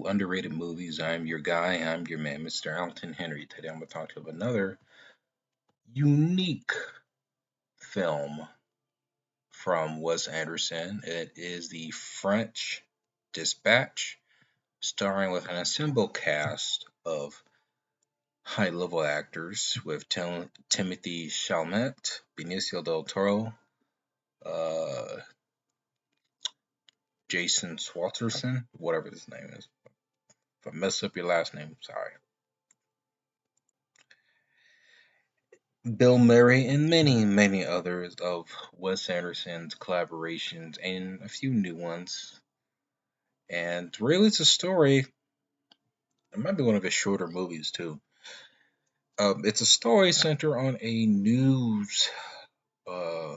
Underrated Movies. I'm your guy, I'm your man, Mr. Alton Henry. Today I'm going to talk to you about another unique film from Wes Anderson. It is the French Dispatch, starring with an assembled cast of high level actors with Timothy Chalamet, Benicio del Toro, uh, Jason Schwartzman, whatever his name is. If I mess up your last name, sorry. Bill Murray, and many, many others of Wes Anderson's collaborations and a few new ones. And really, it's a story. It might be one of his shorter movies, too. It's a story centered on uh,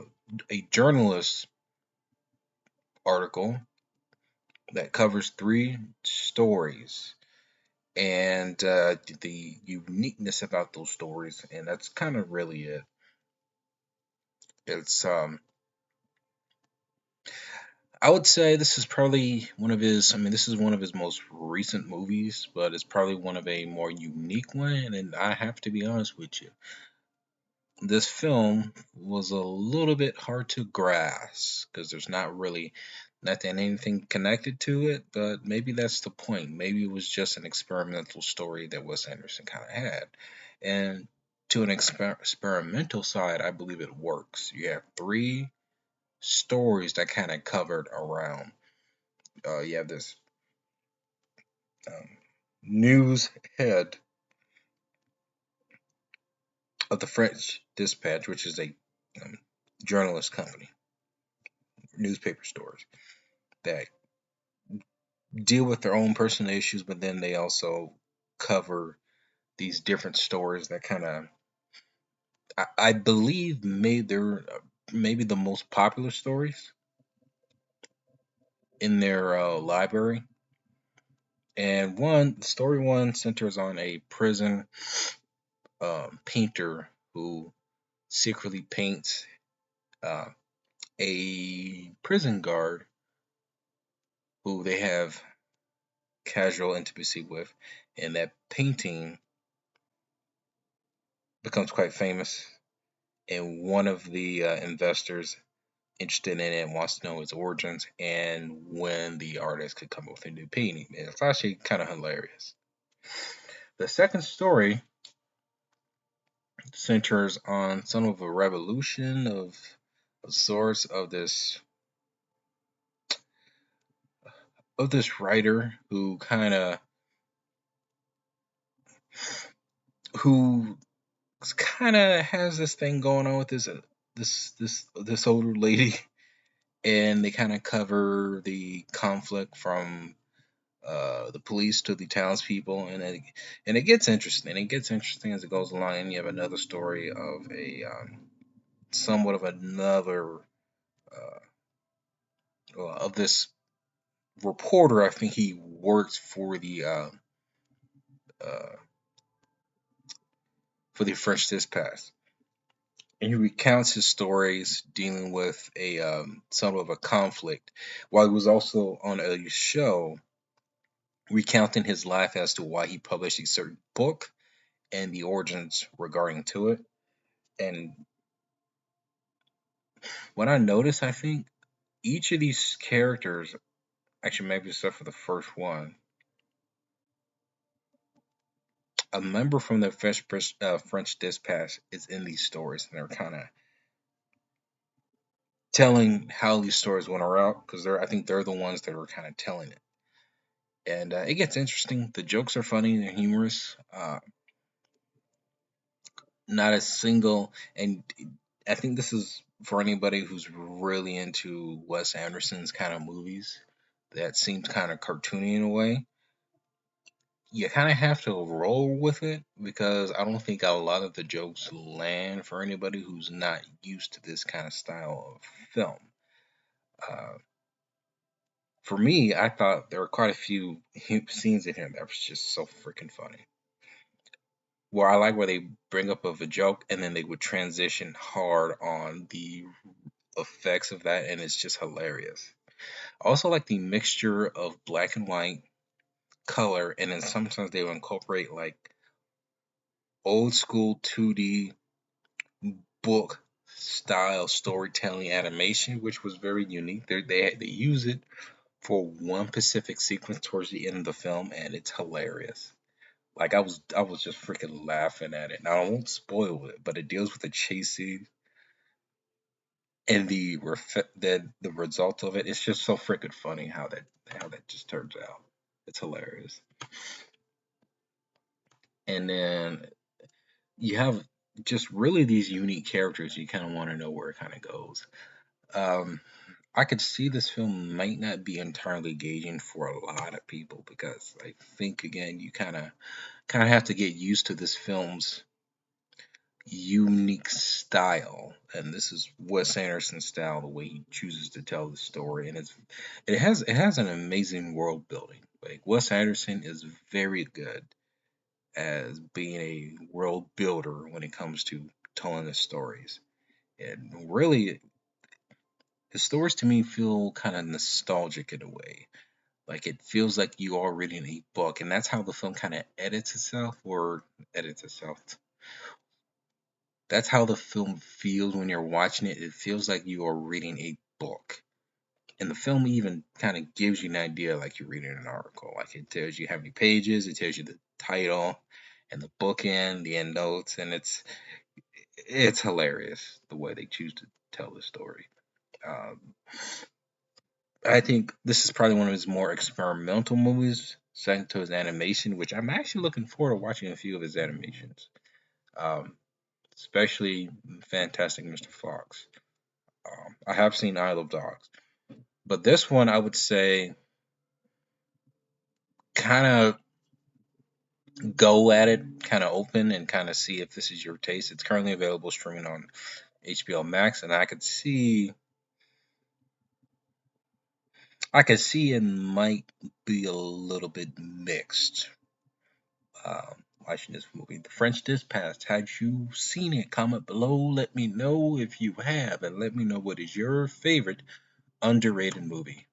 a journalist article that covers three stories and the uniqueness about those stories. And that's kind of really it. It's I would say this is probably one of his. I mean, this is one of his most recent movies, but it's probably one of a more unique one. And I have to be honest with you, this film was a little bit hard to grasp because there's not really nothing anything connected to it. But maybe that's the point. Maybe it was just an experimental story that Wes Anderson kind of had, and to an experimental side, I believe it works. You have three stories that kind of covered around. You have this um, news head of the French Dispatch, which is a um, journalist company, newspaper stores that deal with their own personal issues, but then they also cover these different stories that kind of, I believe, made their maybe the most popular stories in their library. And story one centers on a prison painter who secretly paints uh, a prison guard who they have casual intimacy with, and that painting becomes quite famous. And one of the investors interested in it wants to know its origins and when the artist could come up with a new painting. And it's actually kind of hilarious. The second story centers on some of a revolution of sorts of this writer who kind of has this thing going on with this older lady, and they kind of cover the conflict from the police to the townspeople, and it gets interesting. It gets interesting as it goes along, and you have another story of a somewhat of another of this reporter. I think he works uh, for the French Dispatch, and he recounts his stories dealing with a some of a conflict, while he was also on a show recounting his life as to why he published a certain book and the origins regarding to it. And what I noticed, I think each of these characters, actually maybe except for the first one, a member from the French Dispatch is in these stories, and they're kind of telling how these stories went around because I think they're the ones that are kind of telling it. And it gets interesting. The jokes are funny and humorous. Not a single, and I think this is for anybody who's really into Wes Anderson's kind of movies that seems kind of cartoony in a way. You kind of have to roll with it because I don't think a lot of the jokes land for anybody who's not used to this kind of style of film. Uh, for me, I thought there were quite a few scenes in here that was just so freaking funny. Where I like where they bring up of a joke and then they would transition hard on the effects of that, and it's just hilarious. I also like the mixture of black and white color, and then sometimes they will incorporate like old school 2D book style storytelling animation, which was very unique. They use it for one specific sequence towards the end of the film, and it's hilarious. Like I was just freaking laughing at it. Now I won't spoil it, but it deals with the chase scene and the result of it. It's just so freaking funny how that just turns out. It's hilarious. And then you have just really these unique characters. You kind of want to know where it kind of goes. Um, I could see this film might not be entirely engaging for a lot of people because I think again you kind of have to get used to this film's unique style, and this is Wes Anderson's style, the way he chooses to tell the story, and it has an amazing world building. Like Wes Anderson is very good as being a world builder when it comes to telling the stories, and really, the stories to me feel kind of nostalgic in a way. Like it feels like you are reading a book, and that's how the film kind of edits itself. That's how the film feels when you're watching it. It feels like you are reading a book. And the film even kind of gives you an idea like you're reading an article. Like it tells you how many pages, it tells you the title and the bookend, the end notes, and it's hilarious the way they choose to tell the story. Um, I think this is probably one of his more experimental movies, second to his animation, which I'm actually looking forward to watching a few of his animations, um, especially Fantastic Mr. Fox. I have seen Isle of Dogs, but this one I would say kind of go at it, kind of open, and kind of see if this is your taste. It's currently available streaming on HBO Max, and I could see it might be a little bit mixed. Watching this movie, The French Dispatch. Had you seen it? Comment below. Let me know if you have, and let me know what is your favorite underrated movie.